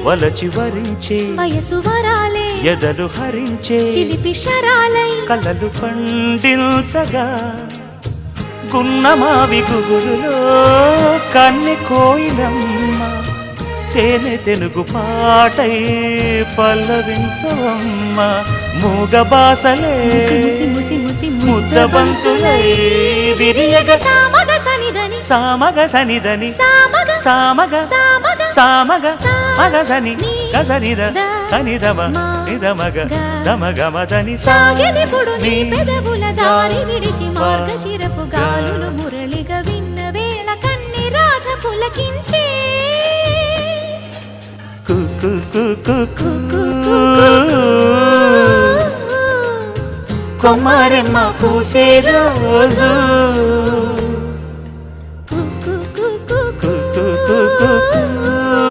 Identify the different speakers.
Speaker 1: వలచి వరించే
Speaker 2: వయసు వరాలే
Speaker 1: ఎదలు హరించే
Speaker 2: చిలిపి శరాలై
Speaker 1: కలలు పండించగా గున్నమావి గుగురులో కన్నె కోయిలమ్మ తేనె తెలుగు పాటై పల్లవించవమ్మ మూగ బాసలే ముద్దబంతులై విరియగ
Speaker 2: సామగ సనిదని
Speaker 1: సామగ సనిదని
Speaker 2: సామగ
Speaker 1: సామగ
Speaker 2: సామగ
Speaker 1: సామగ మగ సని గసనిద సనిదమ నిదమగ దమగమదని
Speaker 2: సాగెనిపుడు నీ పెదవుల దారి విడిచి మార్గశిరపు గాలులు మురళిగా విన్న వేళ కన్ని రాధ పులకించే
Speaker 1: కొమ్మరెమ్మ పూసే రోజు
Speaker 2: కు కు కు కు కు